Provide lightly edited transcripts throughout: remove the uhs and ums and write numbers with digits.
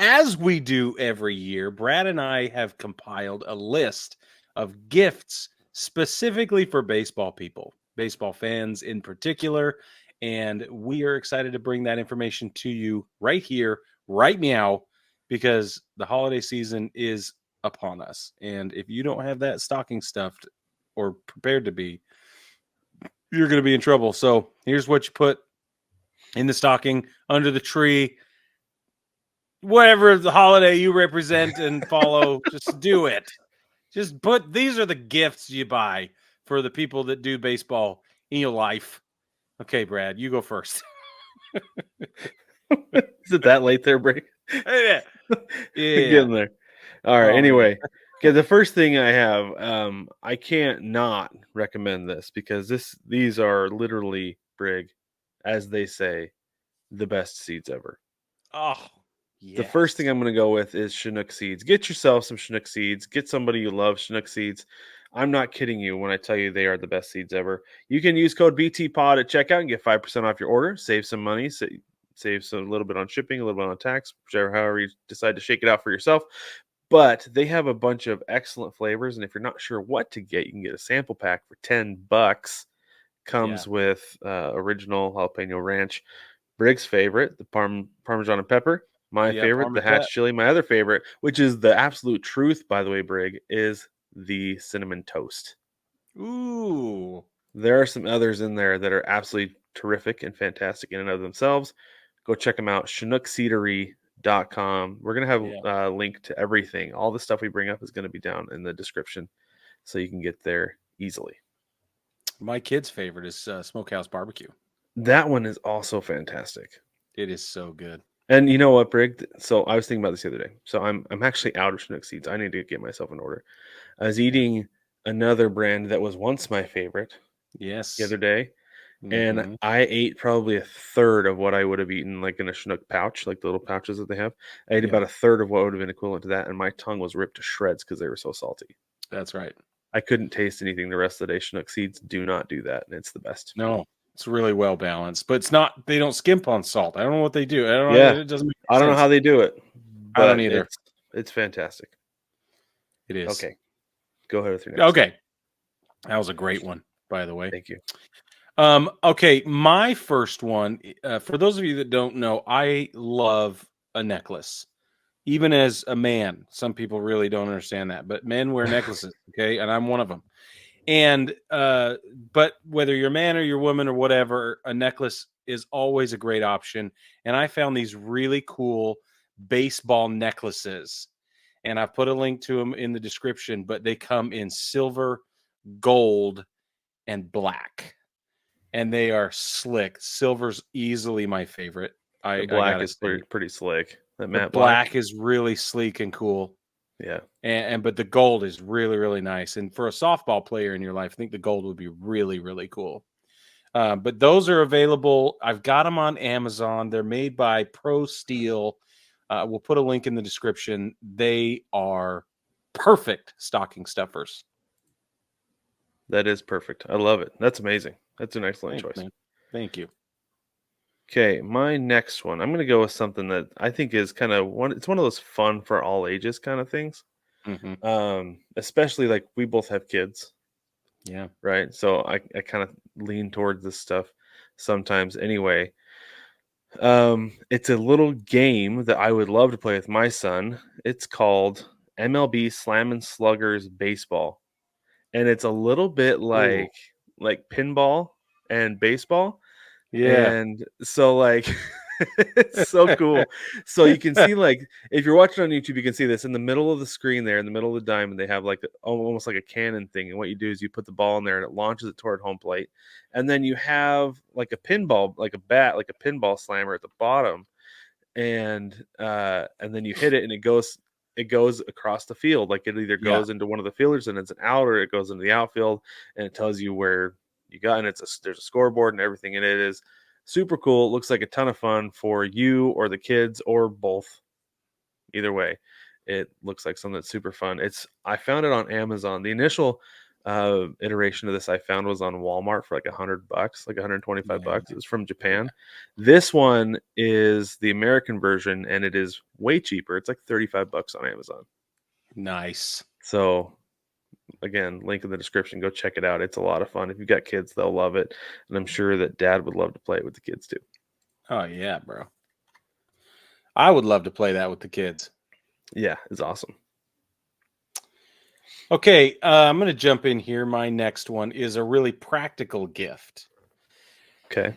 as we do every year, Brad and I have compiled a list of gifts specifically for baseball people, baseball fans in particular. And we are excited to bring that information to you right here, right now, because the holiday season is upon us. And if you don't have that stocking stuffed or prepared to be, you're going to be in trouble. So here's what you put in the stocking, under the tree, whatever the holiday you represent and follow, just do it. Just put, these are the gifts you buy for the people that do baseball in your life. Okay, Brad, you go first. Is it that late there, Break? Yeah. Getting there. All right. Oh, Anyway, okay. The first thing I have, I can't not recommend this because these are literally, Brig, as they say, the best seeds ever. oh, The first yes. thing I'm going to go with is Chinook seeds. Get yourself some Chinook seeds. Get somebody you love Chinook seeds. I'm not kidding you when I tell you they are the best seeds ever. You can use code BTPOD at checkout and get 5% off your order. Save some money. Save a little bit on shipping, a little bit on tax, however you decide to shake it out for yourself. But they have a bunch of excellent flavors, and if you're not sure what to get, you can get a sample pack for $10. Comes with original jalapeno ranch, Brig's favorite, the Parmesan and pepper. My favorite, the Hatch chili. My other favorite, which is the absolute truth, by the way, Brig, is the cinnamon toast. Ooh. There are some others in there that are absolutely terrific and fantastic in and of themselves. Go check them out, ChinookSeedery.com. We're going to have a link to everything. All the stuff we bring up is going to be down in the description so you can get there easily. My kid's favorite is Smokehouse Barbecue. That one is also fantastic. It is so good. And you know what, Brig? So I was thinking about this the other day. So I'm actually out of Chinook seeds. I need to get myself in order. I was eating another brand that was once my favorite. Yes. The other day, and I ate probably a third of what I would have eaten like in a Chinook pouch, like the little pouches that they have. I ate about a third of what would have been equivalent to that, and my tongue was ripped to shreds because they were so salty. That's right. I couldn't taste anything the rest of the day. Chinook seeds do not do that, and it's the best. No, it's really well balanced, but it's not. They don't skimp on salt. I don't know what they do. I don't know. Yeah, It doesn't make I don't know sense. how they do it, but I don't either. It's fantastic. It is. Okay, go ahead with your next. Okay, that was a great one, by the way. Thank you. Okay, my first one. For those of you that don't know, I love a necklace. Even as a man, some people really don't understand that, but men wear necklaces. Okay, and I'm one of them. And but whether you're a man or you're a woman or whatever, a necklace is always a great option. And I found these really cool baseball necklaces, and I put a link to them in the description. But they come in silver, gold, and black, and they are slick. Silver's easily my favorite. The black is pretty slick. That matte black is really sleek and cool. Yeah. And but the gold is really, really nice. And for a softball player in your life, I think the gold would be really, really cool. But those are available. I've got them on Amazon. They're made by Pro Steel. We'll put a link in the description. They are perfect stocking stuffers. That is perfect. I love it. That's amazing. That's an excellent choice. Man. Thank you. Okay, my next one. I'm going to go with something that I think is kind of it's one of those fun for all ages kind of things. Especially like we both have kids. Yeah. Right. So I kind of lean towards this stuff sometimes anyway. It's a little game that I would love to play with my son. It's called MLB Slam and Sluggers Baseball. And it's a little bit like pinball and baseball. Yeah. And so like it's so cool. So you can see, like, if you're watching on YouTube, you can see this in the middle of the screen there, in the middle of the diamond, they have like almost like a cannon thing. And what you do is you put the ball in there and it launches it toward home plate. And then you have like a pinball, like a bat, like a pinball slammer at the bottom. And then you hit it and it goes across the field. Like it either goes into one of the fielders and it's an out, or it goes into the outfield and it tells you where you got. And there's a scoreboard and everything. And it is super cool. It looks like a ton of fun for you or the kids or both. Either way, it looks like something that's super fun. I found it on Amazon. The initial iteration of this I found was on Walmart for like $100, like 125 Yeah. bucks. It was from Japan. This one is the American version, and it is way cheaper. It's like 35 bucks on Amazon. Nice. So again, link in the description. Go check it out. It's a lot of fun. If you've got kids, they'll love it, and I'm sure that Dad would love to play it with the kids too. Oh yeah, bro. I would love to play that with the kids. Yeah, it's awesome. Okay, I'm going to jump in here. My next one is a really practical gift. Okay.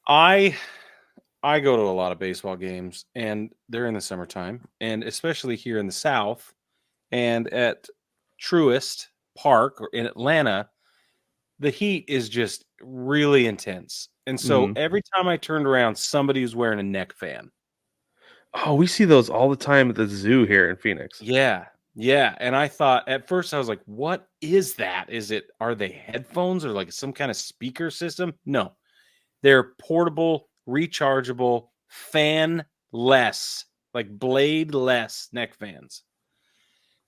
I go to a lot of baseball games, and they're in the summertime, and especially here in the South, and at Truist Park or in Atlanta, the heat is just really intense. And so Mhm. every time I turned around, somebody was wearing a neck fan. Oh, we see those all the time at the zoo here in Phoenix. Yeah. Yeah. And I thought at first I was like, what is that? Are they headphones or like some kind of speaker system? No, they're portable, rechargeable, fan-less, like blade-less neck fans.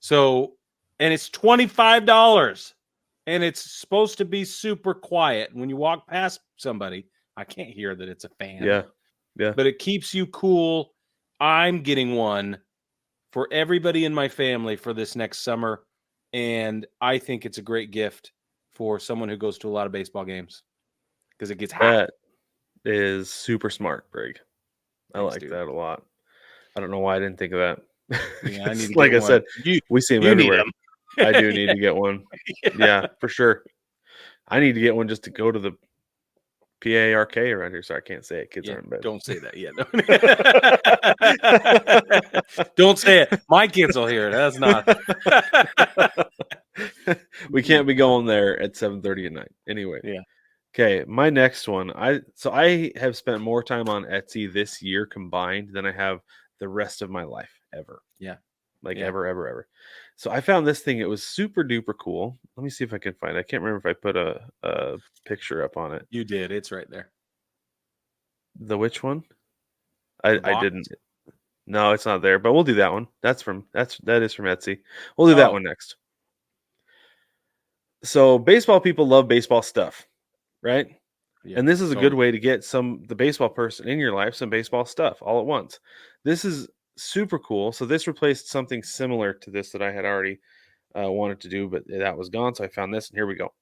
So, and it's $25 and it's supposed to be super quiet. When you walk past somebody, I can't hear that it's a fan. Yeah. Yeah. But it keeps you cool. I'm getting one for everybody in my family for this next summer. And I think it's a great gift for someone who goes to a lot of baseball games because it gets hot. That is super smart, Brig. I Thanks, like dude. that a lot. I don't know why I didn't think of that. Yeah, I need to Like get I one. said, You we see them need everywhere. them. I do need to get one. Yeah. Yeah, for sure. I need to get one just to go to the PARK around here. Sorry, I can't say it. Kids Yeah, are in bed. don't say that yet. Don't say it. My kids will hear it. That's not. We can't be going there at 7:30 at night. Anyway. Yeah. Okay, my next one. I have spent more time on Etsy this year combined than I have the rest of my life ever. Yeah. Like Yeah. ever. So I found this thing. It was super duper cool. Let me see if I can find it. I can't remember if I put a picture up on it. You did. It's right there. The which one? The I box? didn't. No, it's not there. But we'll do that one. That is from Etsy. We'll do that one next. So baseball people love baseball stuff, right? Yeah, And this is a good totally. way to get the baseball person in your life some baseball stuff all at once. This is super cool. So this replaced something similar to this that I had already wanted to do, but that was gone. So I found this, and here we go.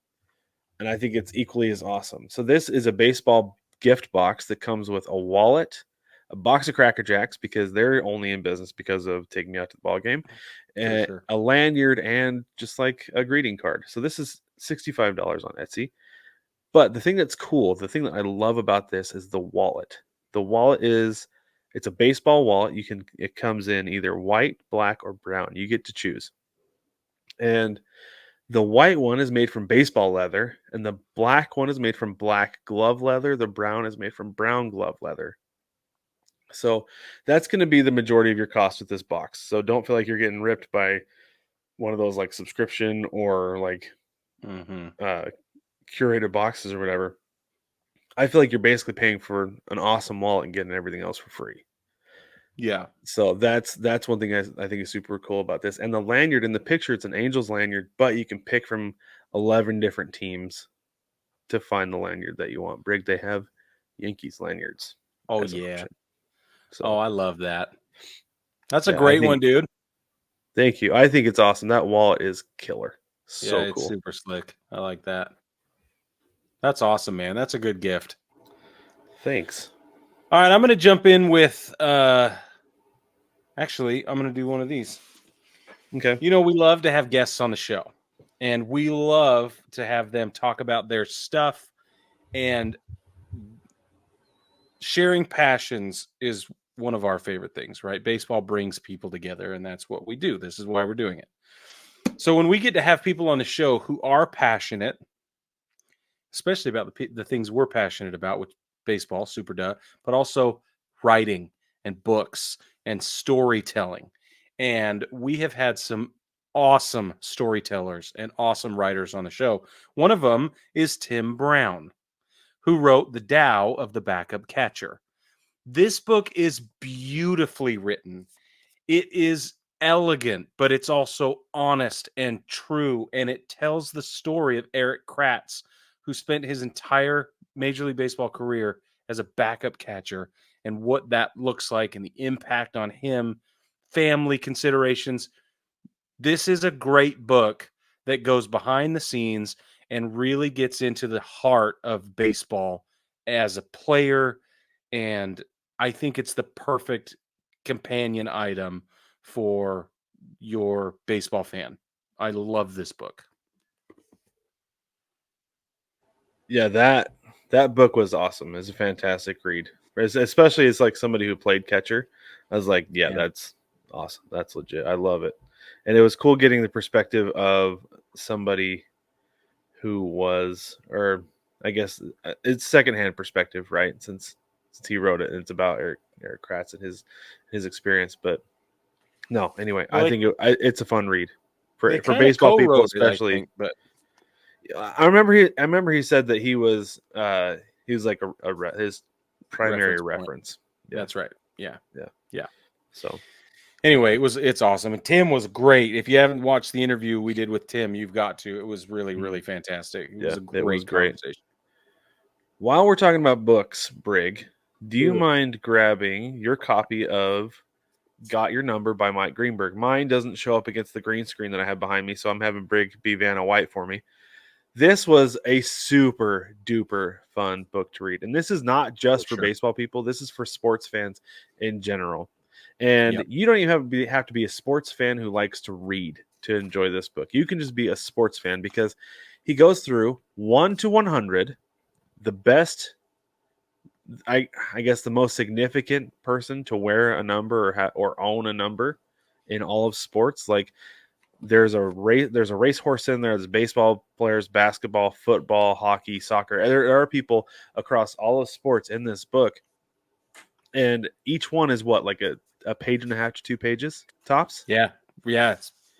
And I think it's equally as awesome. So this is a baseball gift box that comes with a wallet, a box of Cracker Jacks because they're only in business because of taking me out to the ball game, For sure. a lanyard, and just like a greeting card. So this is $65 on Etsy. But the thing that's cool, the thing that I love about this is the wallet. The wallet it's a baseball wallet. It comes in either white, black, or brown. You get to choose. And the white one is made from baseball leather, and the black one is made from black glove leather. The brown is made from brown glove leather. So that's going to be the majority of your cost with this box. So don't feel like you're getting ripped by one of those like subscription or like curated boxes or whatever. I feel like you're basically paying for an awesome wallet and getting everything else for free. Yeah. So that's one thing I think is super cool about this. And the lanyard in the picture, it's an Angels lanyard, but you can pick from 11 different teams to find the lanyard that you want. Brig, they have Yankees lanyards. Oh, as an yeah. option. So, I love that. That's a yeah, great one, dude. Thank you. I think it's awesome. That wallet is killer. So Yeah, it's cool. super slick. I like that. That's awesome, man. That's a good gift. Thanks. All right, I'm going to jump in with actually, I'm going to do one of these. Okay. You know, we love to have guests on the show, and we love to have them talk about their stuff, and sharing passions is one of our favorite things, right? Baseball brings people together, and that's what we do. This is why we're doing it. So when we get to have people on the show who are passionate, especially about the things we're passionate about, with baseball, super duh, but also writing and books and storytelling. And we have had some awesome storytellers and awesome writers on the show. One of them is Tim Brown, who wrote The Tao of the Backup Catcher. This book is beautifully written. It is elegant, but it's also honest and true. And it tells the story of Eric Kratz, who spent his entire Major League Baseball career as a backup catcher, and what that looks like and the impact on him, family considerations. This is a great book that goes behind the scenes and really gets into the heart of baseball as a player. And I think it's the perfect companion item for your baseball fan. I love this book. Yeah, that book was awesome. It's a fantastic read. Especially as like somebody who played catcher. I was like, yeah, Yeah. that's awesome. That's legit. I love it. And it was cool getting the perspective of somebody who was, or I guess it's secondhand perspective, right? Since he wrote it and it's about Eric Kratz and his experience. But no, anyway, Well, I think it's a fun read they for kind of baseball people, co-wrote it, I especially. think, but I remember he said that he was like his primary reference point. reference. Yeah. That's right. Yeah. Yeah. Yeah. So Anyway, it's awesome. And Tim was great. If you haven't watched the interview we did with Tim, you've got to. It was really, really fantastic. It was yeah, a it was great great. conversation. While we're talking about books, Brig, do you Sure. mind grabbing your copy of Got Your Number by Mike Greenberg? Mine doesn't show up against the green screen that I have behind me, so I'm having Brig be Vanna White for me. This was a super duper fun book to read. And this is not just for sure. baseball people. This is for sports fans in general. And Yep. you don't even have to be a sports fan who likes to read to enjoy this book. You can just be a sports fan because he goes through 1 to 100, the best, I guess the most significant person to wear a number or own a number in all of sports. Like there's a racehorse in there. There's baseball players, basketball, football, hockey, soccer. There are people across all of sports in this book, and each one is what, like a page and a half to 2 pages tops. Yeah.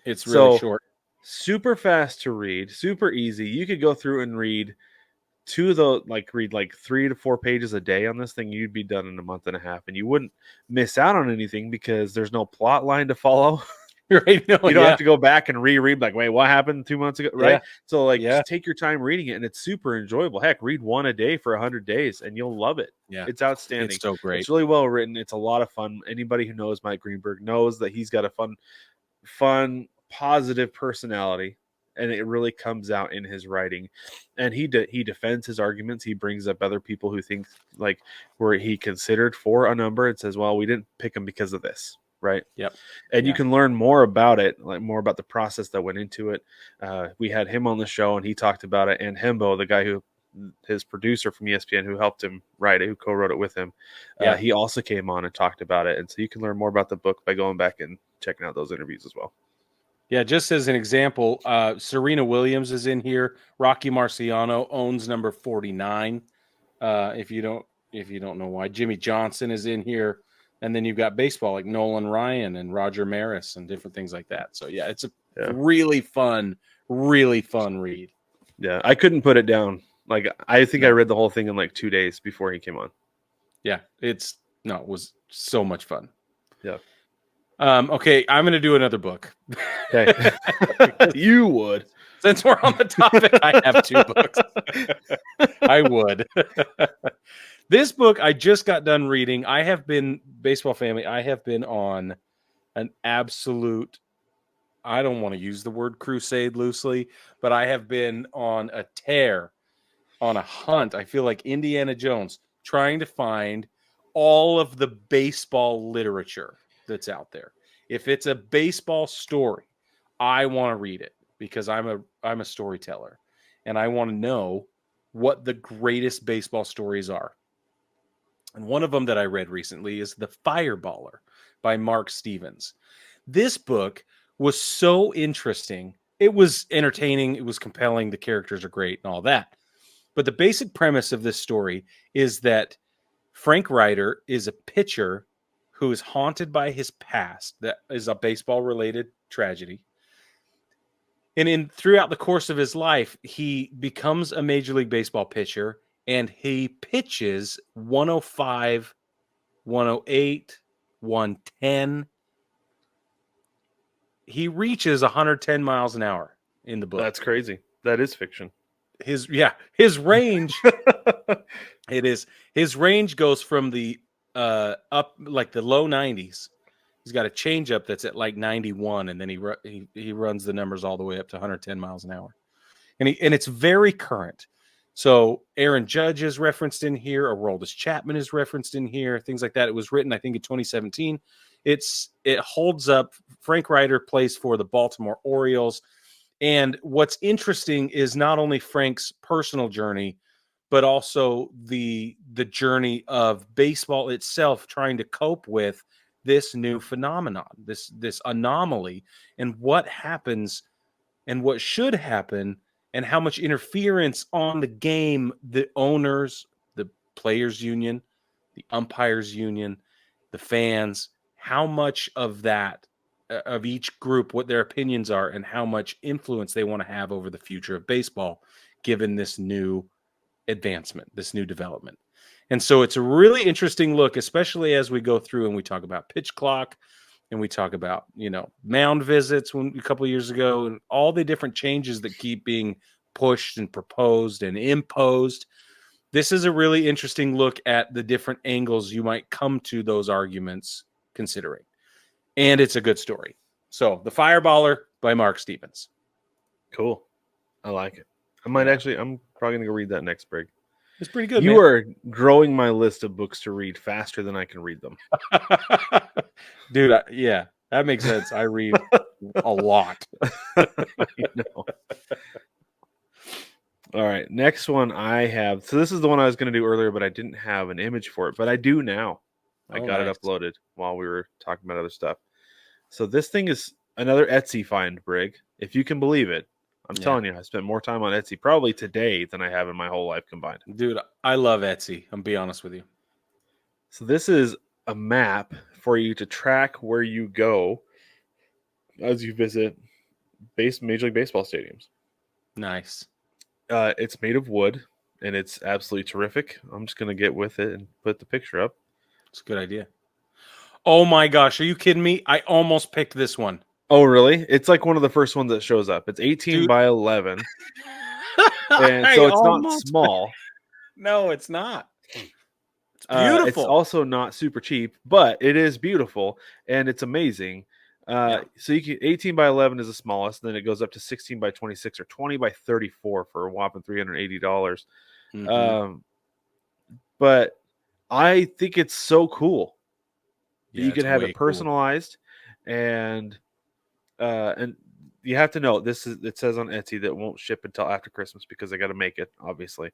It's really So short. super fast to read, super easy. You could go through and read read like 3 to 4 pages a day on this thing. You'd be done in a month and a half, and you wouldn't miss out on anything because there's no plot line to follow. Right? No, You don't have to go back and reread like, wait, what happened 2 months ago, right? So like just take your time reading it, and it's super enjoyable. Heck, read one a day for 100 days and you'll love it. Yeah. It's outstanding. It's so great. It's really well written. It's a lot of fun. Anybody who knows Mike Greenberg knows that he's got a fun, positive personality, and it really comes out in his writing. And he defends his arguments. He brings up other people who think like where he considered for a number and says, well, we didn't pick him because of this. Right. Yep. And you can learn more about it, like more about the process that went into it. We had him on the show and he talked about it. And Hembo, the guy his producer from ESPN who helped him write it, who co-wrote it with him, he also came on and talked about it. And so you can learn more about the book by going back and checking out those interviews as well. Yeah, just as an example, Serena Williams is in here. Rocky Marciano owns number 49. If you don't know why, Jimmy Johnson is in here, and then you've got baseball like Nolan Ryan and Roger Maris and different things like that. So yeah, it's a really fun read. Yeah, I couldn't put it down. Like I think I read the whole thing in like 2 days before he came on. Yeah, it was so much fun. Yeah. Okay, I'm going to do another book. Okay. You would. Since we're on the topic, I have 2 books. I would. This book I just got done reading. I have been, Baseball Family, I have been on an absolute, I don't want to use the word crusade loosely, but I have been on a tear, on a hunt. I feel like Indiana Jones, trying to find all of the baseball literature that's out there. If it's a baseball story, I want to read it because I'm a storyteller and I want to know what the greatest baseball stories are. And one of them that I read recently is The Fireballer by Mark Stevens. This book was so interesting. It was entertaining. It was compelling. The characters are great and all that. But the basic premise of this story is that Frank Ryder is a pitcher who is haunted by his past. That is a baseball-related tragedy. And throughout the course of his life, he becomes a Major League Baseball pitcher, and he pitches 105, 108, 110. he reaches 110 miles an hour in the book. That's crazy. That is fiction. His range his range goes from the up like the low 90s. He's got a changeup that's at like 91, and then he runs the numbers all the way up to 110 miles an hour. And it's very current. So Aaron Judge is referenced in here, Aroldis Chapman is referenced in here, things like that. It was written, I think, in 2017. It holds up. Frank Ryder plays for the Baltimore Orioles. And what's interesting is not only Frank's personal journey, but also the journey of baseball itself trying to cope with this new phenomenon, this anomaly, and what happens and what should happen, and how much interference on the game the owners, the players union, the umpires union, the fans, how much of that, of each group, what their opinions are, and how much influence they want to have over the future of baseball, given this new advancement, this new development. And so it's a really interesting look, especially as we go through and we talk about pitch clock, and we talk about, mound visits a couple of years ago, and all the different changes that keep being pushed and proposed and imposed. This is a really interesting look at the different angles you might come to those arguments considering. And it's a good story. So The Fireballer by Mark Stevens. Cool. I like it. I'm probably going to go read that next, Brig. It's pretty good, You man. are growing my list of books to read faster than I can read them. Dude, yeah, that makes sense. I read a lot. All right, next one I have. So this is the one I was going to do earlier, but I didn't have an image for it, but I do now. I got it uploaded while we were talking about other stuff. So this thing is another Etsy find, Brig. If you can believe it. I'm telling you, I spent more time on Etsy probably today than I have in my whole life combined. Dude, I love Etsy. I'm be honest with you. So this is a map for you to track where you go as you visit Major League Baseball stadiums. Nice. It's made of wood, and it's absolutely terrific. I'm just going to get with it and put the picture up. It's a good idea. Oh my gosh, are you kidding me? I almost picked this one. Oh, really? It's like one of the first ones that shows up. It's 18 by 11. And so it's not small. No, it's not. It's beautiful. It's also not super cheap, but it is beautiful, and it's amazing. So you can 18 by 11 is the smallest, and then it goes up to 16 by 26 or 20 by 34 for a whopping $380. Mm-hmm. But I think it's so cool. You can have it personalized, cool. And you have to know it says on Etsy that it won't ship until after Christmas because I got to make it, obviously.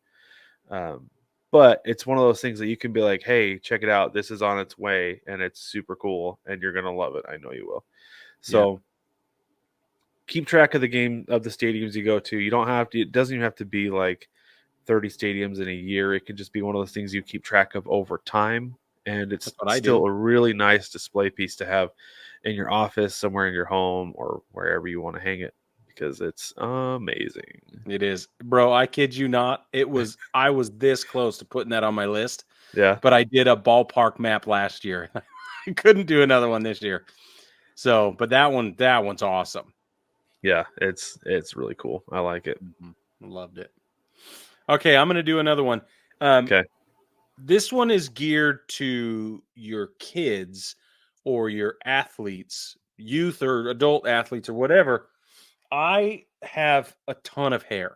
But it's one of those things that you can be like, hey, check it out. This is on its way, and it's super cool, and you're going to love it. I know you will. So keep track of the stadiums you go to. You don't have to, it doesn't even have to be like 30 stadiums in a year. It can just be one of those things you keep track of over time. And it's still a really nice display piece to have in your office, somewhere in your home, or wherever you want to hang it, because it's amazing. It is, bro. I kid you not. I was this close to putting that on my list. Yeah. But I did a ballpark map last year. I couldn't do another one this year. So, but that one's awesome. Yeah, it's really cool. I like it. Mm-hmm. Loved it. Okay, I'm going to do another one. Okay. This one is geared to your kids or your athletes, youth or adult athletes or whatever. I have a ton of hair.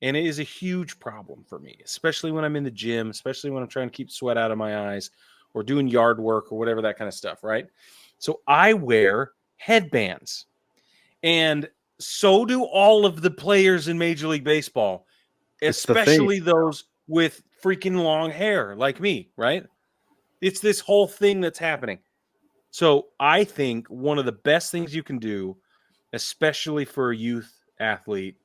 And it is a huge problem for me, especially when I'm in the gym, especially when I'm trying to keep sweat out of my eyes or doing yard work or whatever, that kind of stuff, right? So I wear headbands. And so do all of the players in Major League Baseball, especially those with freaking long hair like me, right? It's this whole thing that's happening. So I think one of the best things you can do, especially for a youth athlete,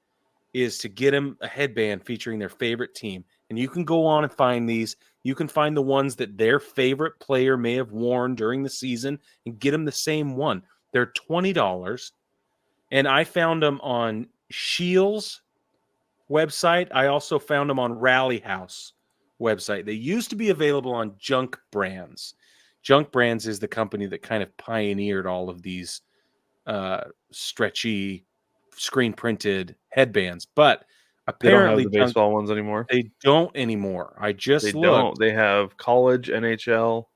is to get them a headband featuring their favorite team. And you can go on and find these. You can find the ones that their favorite player may have worn during the season and get them the same one. They're $20. And I found them on Shields website. I also found them on Rally House website. They used to be available on Junk Brands. Junk Brands is the company that kind of pioneered all of these stretchy, screen printed headbands, but They don't have apparently the baseball ones anymore. they don't anymore. I They just don't. looked. They have college, NHL,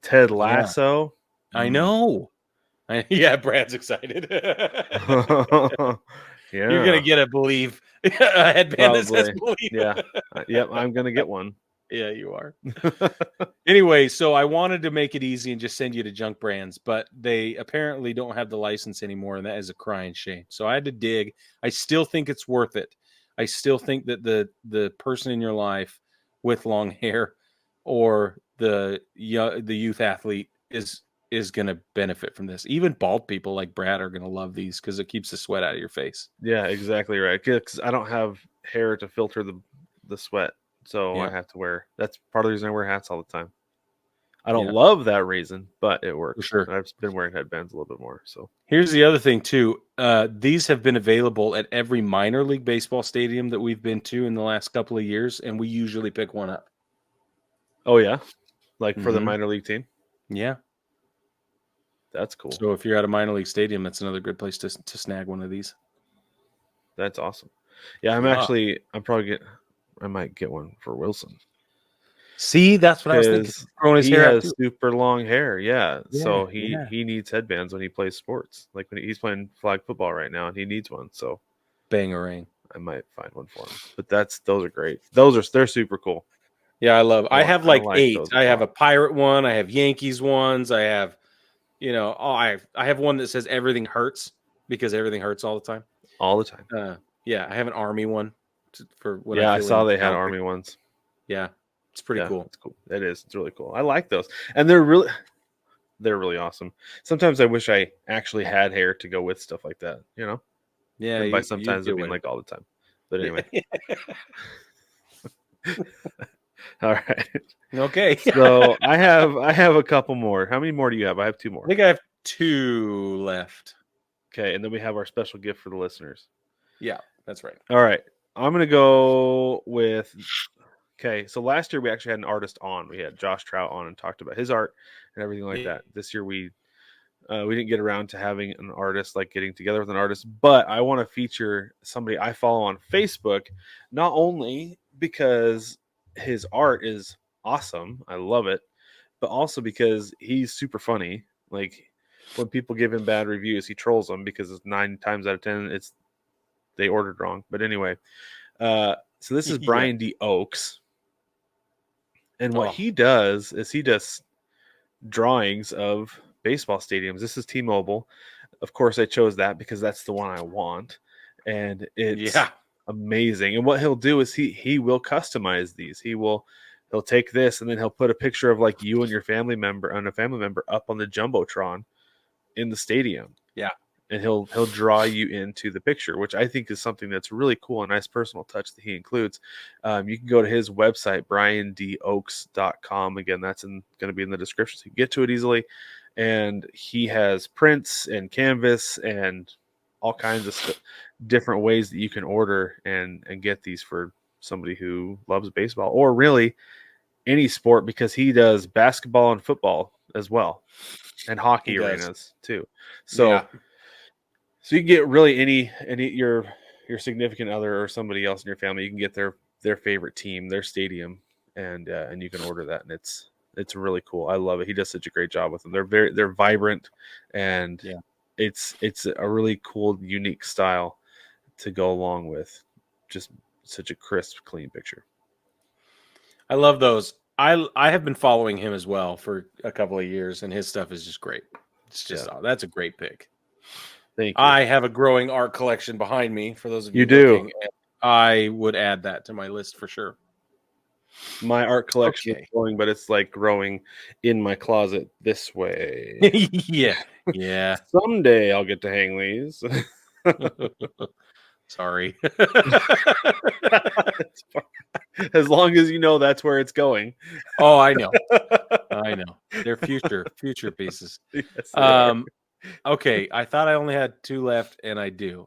Ted Yeah, Lasso. I know. Yeah, Brad's excited. You're gonna Yeah, get a Believe a headband that says probably. Believe. Yeah. Yep, I'm gonna get one. Yeah, you are. Anyway, so I wanted to make it easy and just send you to Junk Brands, but they apparently don't have the license anymore, and that is a crying shame. So I had to dig. I still think it's worth it. I still think that the person in your life with long hair or the youth athlete is going to benefit from this. Even bald people like Brad are going to love these because it keeps the sweat out of your face. Yeah, exactly right. Because I don't have hair to filter the sweat, so I Yeah, have to wear. That's part of the reason I wear hats all the time. I don't yeah, love that reason, but it for works. sure. I've been wearing headbands a little bit more. So Here's the other thing too. These have been available at every minor league baseball stadium that we've been to in the last couple of years, and we usually pick one up. oh yeah, like for the Mhm. minor league team. Yeah. That's cool. So if you're at a minor league stadium, that's another good place to snag one of these. That's awesome. Yeah, Yeah. I might get one for Wilson See, that's what I was thinking. because Growing his he hair out has too. super long hair. Yeah, Yeah, so yeah. he needs headbands when he plays sports. Like when he's playing flag football right now, and he needs one. So Bangarang. I might find one for him. But those are great. they're super cool. Yeah, I have I like like 8. those a I have lot. a pirate one. I have Yankees ones. I have, I have one that says everything hurts because everything hurts all the time. All the time. Yeah, I have an army one for when I Yeah, I feel saw they had nostalgic. army ones. Yeah, it's pretty Yeah, cool. it's cool. It is. It's really cool. I like those, and they're really awesome. Sometimes I wish I actually had hair to go with stuff like that. Yeah, And by you'd sometimes I get mean one. like all the time. But Yeah. anyway, all right. Okay. So I have a couple more. How many more do you have? I have two I more. think I have 2 left. Okay, and then we have our special gift for the listeners. Yeah, that's right. All right, I'm gonna go with. Okay, so last year we actually had an artist on. We had Josh Trout on and talked about his art and everything like that. This year we didn't get around to having an artist, like getting together with an artist, but I want to feature somebody I follow on Facebook, not only because his art is awesome, I love it, but also because he's super funny. Like when people give him bad reviews, he trolls them because it's 9 times out of 10 they ordered wrong. But anyway, so this is Yeah. Brian D. Oaks, and what Oh, he does is he does drawings of baseball stadiums. This is T-Mobile. Of course, I chose that because that's the one I want, and it's yeah. amazing. And what he'll do is he will customize these. He'll take this and then he'll put a picture of like you and your family member and a family member up on the jumbotron in the stadium. Yeah. And he'll draw you into the picture, which I think is something that's really cool, a nice personal touch that he includes. You can go to his website, briandoaks.com. Again, that's going to be in the description, so you can get to it easily. And he has prints and canvas and all kinds of different ways that you can order and get these for somebody who loves baseball or really any sport, because he does basketball and football as well, and He hockey does. arenas too. Yeah. So you can get really any your significant other or somebody else in your family. You can get their favorite team, their stadium, and you can order that, and it's really cool. I love it. He does such a great job with them. They're vibrant, and Yeah. it's a really cool, unique style to go along with just such a crisp, clean picture. I love those. I have been following him as well for a couple of years, and his stuff is just great. It's just that's a great pick. Thank you. I have a growing art collection behind me. For those of you You do. looking, and I would add that to my list for sure. My art collection Okay. is growing, but it's like growing in my closet this way. Yeah. Yeah. Someday I'll get to hang these. Sorry. As long as you know that's where it's going. Oh, I know. I know. They're future pieces. Yes, they are. Okay. I thought I only had 2 left, and I do.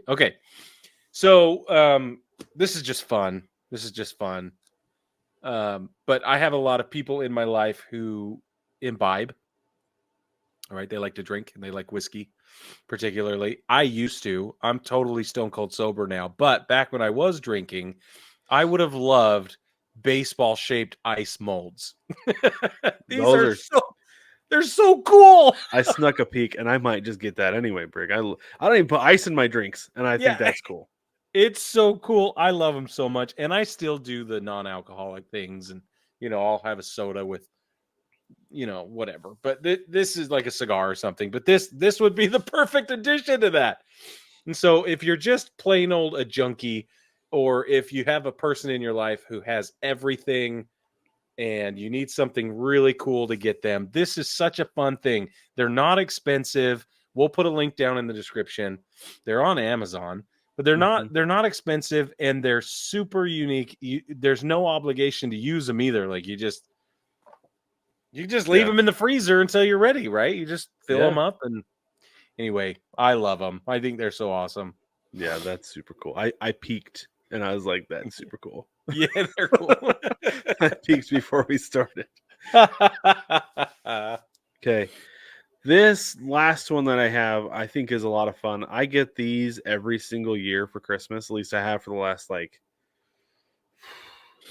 Okay. So this is just fun. But I have a lot of people in my life who imbibe. All right, they like to drink and they like whiskey, particularly. I used to. I'm totally stone cold sober now, but back when I was drinking, I would have loved baseball shaped ice molds. These Those are are. so they're so cool. I snuck a peek, and I might just get that anyway, Brig. I don't even put ice in my drinks, and I think Yeah, that's cool. it's so cool. I love them so much, and I still do the non-alcoholic things, and I'll have a soda with whatever. But this is like a cigar or something. But this would be the perfect addition to that. And so if you're just plain old a junkie, or if you have a person in your life who has everything and you need something really cool to get them, this is such a fun thing. They're not expensive. We'll put a link down in the description. They're on Amazon, but they're Mhm. not expensive, and they're super unique. There's no obligation to use them either. Like you just leave Yeah, them in the freezer until you're ready, right? You just fill them yeah, up. And anyway, I love them. I think they're so awesome. yeah. That's super cool. I peeked, and I was like, "That's super cool." Yeah, they're cool. I peeked before we started. Okay, this last one that I have, I think, is a lot of fun. I get these every single year for Christmas. At least I have for the last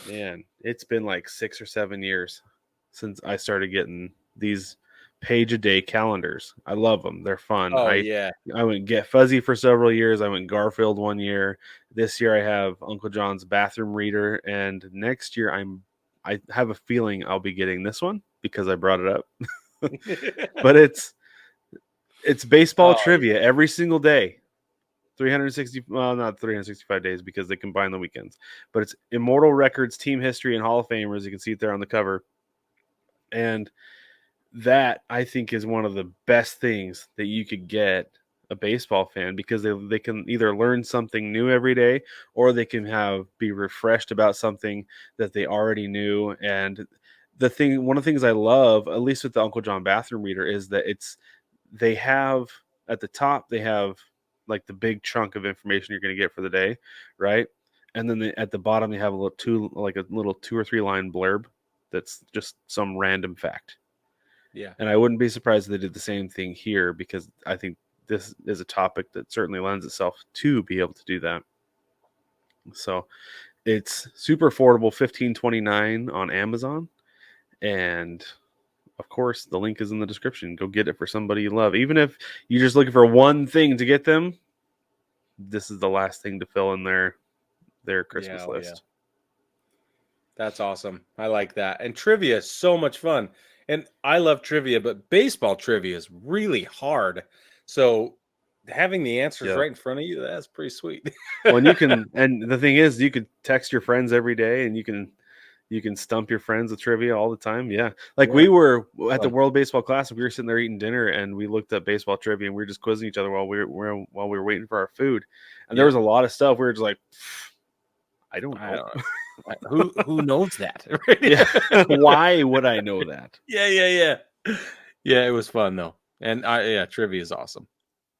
man, it's been like 6 or 7 years since I started getting these page a day calendars. I love them. They're fun. Oh I yeah. I went Get Fuzzy for several years. I went Garfield one year. This year I have Uncle John's bathroom reader, and next year I have a feeling I'll be getting this one because I brought it up. But it's baseball Oh trivia every single day. 360, well, not 365 days because they combine the weekends, but it's Immortal Records, Team History, and Hall of Famers. You can see it there on the cover. And that, I think, is one of the best things that you could get a baseball fan, because they can either learn something new every day, or they can be refreshed about something that they already knew. And one of the things I love, at least with the Uncle John bathroom reader, is that they have at the top, they have like the big chunk of information you're going to get for the day, right? And then at the bottom they have a little 2 or 3 line blurb that's just some random fact. yeah. And I wouldn't be surprised if they did the same thing here, because I think this is a topic that certainly lends itself to be able to do that. So it's super affordable, $15.29 on Amazon, and of course, the link is in the description. Go get it for somebody you love. Even if you're just looking for one thing to get them, this is the last thing to fill in their Yeah. Christmas Oh yeah. list. That's awesome. I like that. And trivia is so much fun. And I love trivia, but baseball trivia is really hard. So having the answers Yeah. right in front of you, that's pretty sweet. Well, and the thing is, you could text your friends every day, and you can stump your friends with trivia all the time. Yeah. Like Yeah. we were at the Fun. World Baseball Classic, we were sitting there eating dinner, and we looked up baseball trivia, and we were just quizzing each other while we were waiting for our food. And there Yeah. was a lot of stuff we were just like, I don't I know. don't know. Who knows that? Yeah. Why would I know that? Yeah, yeah, yeah. Yeah, it was fun though. And trivia is awesome.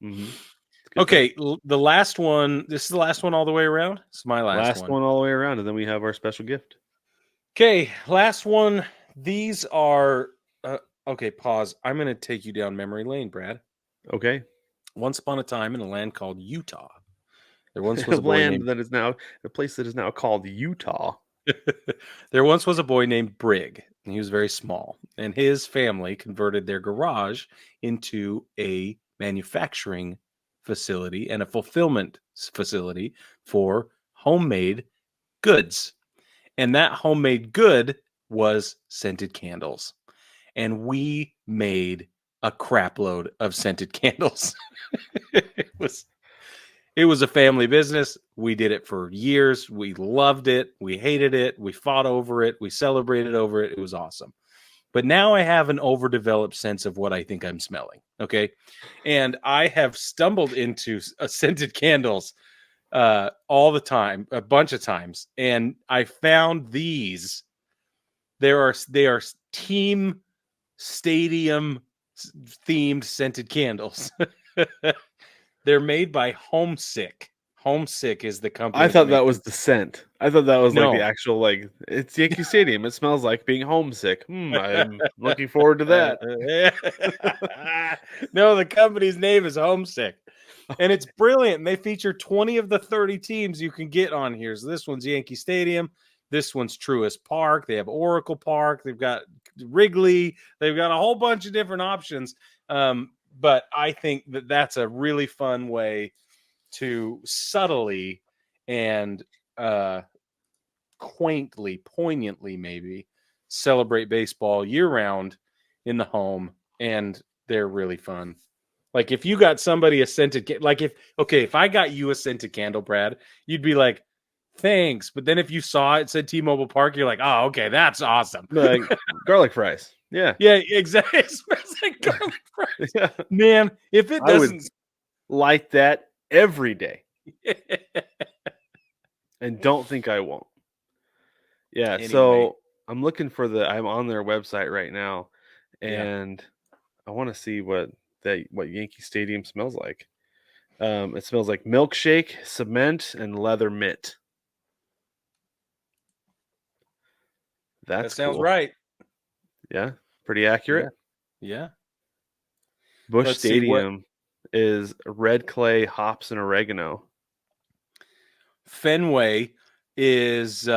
Mm-hmm. Okay, the last one. This is the last one all the way around. It's my last Last one. one all the way around, and then we have our special gift. Okay, last one. These are okay, pause. I'm going to take you down memory lane, Brad. Okay. Once upon a time in a land called Utah, there once was a boy Land named that is now a place that is now called Utah. there once was a boy named Brig, and he was very small, and his family converted their garage into a manufacturing facility and a fulfillment facility for homemade goods. And that homemade good was scented candles. And we made a crap load of scented candles. It was a family business. We did it for years. We loved it. We hated it. We fought over it. We celebrated over it. It was awesome. But now I have an overdeveloped sense of what I think I'm smelling. Okay. And I have stumbled into scented candles all the time, a bunch of times. And I found these. They are team stadium themed scented candles. They're made by Homesick. Homesick is the company. I thought that makes was it. the scent. I thought that was like the No. actual like it's Yankee Stadium. It smells like being homesick. I'm looking forward to that. No, the company's name is Homesick. And it's brilliant. And they feature 20 of the 30 teams you can get on here. So this one's Yankee Stadium. This one's Truist Park. They have Oracle Park. They've got Wrigley. They've got a whole bunch of different options. But I think that that's a really fun way to subtly and quaintly, poignantly maybe celebrate baseball year round in the home, and they're really fun. Like if you got somebody a scented, like if I got you a scented candle, Brad, you'd be like, thanks. But then if you saw it said T-Mobile Park, you're like, oh, okay, that's awesome. Like garlic fries. Yeah. Yeah, exactly. It smells like garlic fries. Yeah. Man, if it I would doesn't light that every day. And don't think I won't. Yeah, Anyway. so I'm looking for I'm on their website right now, Yeah. and I want to see what Yankee Stadium smells like. It smells like milkshake, cement, and leather mitt. That That's sounds cool. right. Yeah, pretty accurate. Yeah. Busch Let's see what- Stadium is red clay, hops, and oregano. Fenway is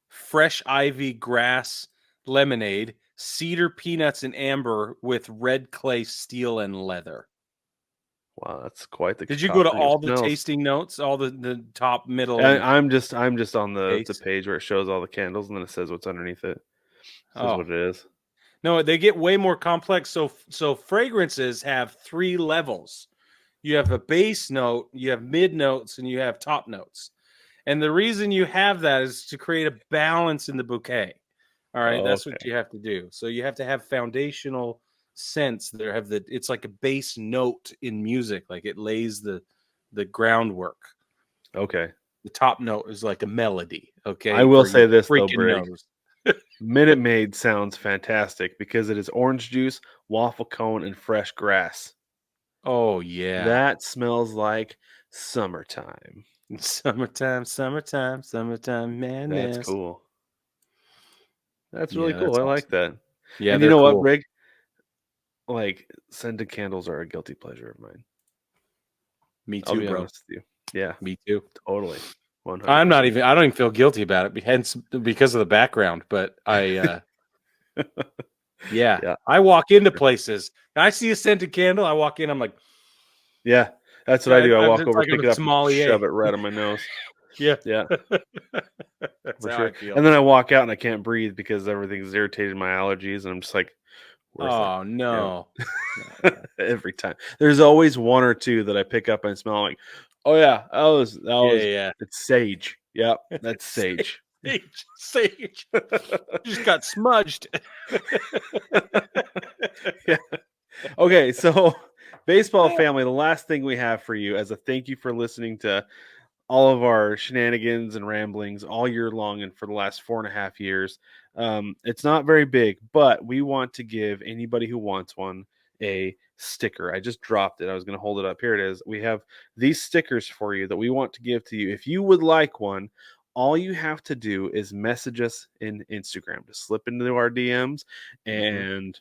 fresh ivy grass lemonade, cedar peanuts and amber with red clay steel and leather. Wow, that's quite the. Did you go to cacophony of all the smells. tasting notes, all the top, middle? And I'm just on the Base. page where it shows all the candles, and then it says what's underneath it. It says Oh. what it is. No, they get way more complex. So fragrances have 3 levels. You have a base note, you have mid notes, and you have top notes. And the reason you have that is to create a balance in the bouquet. All right, that's what you have to do. So you have to have foundational scents that have it's like a base note in music, like it lays the groundwork. Okay. The top note is like a melody. Okay. I will say this though, freaking Brig. knows. Minute Maid sounds fantastic because it is orange juice, waffle cone, and fresh grass. Oh yeah. That smells like summertime. Summertime, madness. That's cool. That's really cool. That's I like that. Yeah, and you know what, cool. Brig? Like scented candles are a guilty pleasure of mine. Me I'll too, be bro. honest with you. Yeah, Me too. totally. 100%. I don't even feel guilty about it, hence because of the background. But I, yeah, I walk into places, I see a scented candle. I walk in, I'm like, yeah, that's what I do. I walk over, like pick it up, and shove it right on my nose. Yeah, yeah, that's for how sure. I feel. And then I walk out and I can't breathe because everything's irritated my allergies, and I'm just like, oh no. Every time. There's always one or two that I pick up and smell like, oh yeah, that was it's sage. Yep, that's sage. Sage. Just got smudged. Yeah. Okay, so baseball family, the last thing we have for you as a thank you for listening to all of our shenanigans and ramblings all year long and for the last 4.5 years. It's not very big, but we want to give anybody who wants one a sticker. I just dropped it. I was going to hold it up. Here it is. We have these stickers for you that we want to give to you. If you would like one, all you have to do is message us in Instagram. Just slip into our DMs and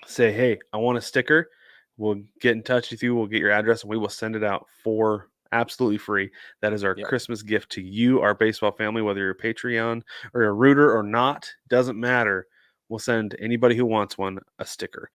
say, hey, I want a sticker. We'll get in touch with you. We'll get your address and we will send it out for absolutely free. That is our Christmas gift to you, our baseball family, whether you're a Patreon or a rooter or not, doesn't matter. We'll send anybody who wants one a sticker.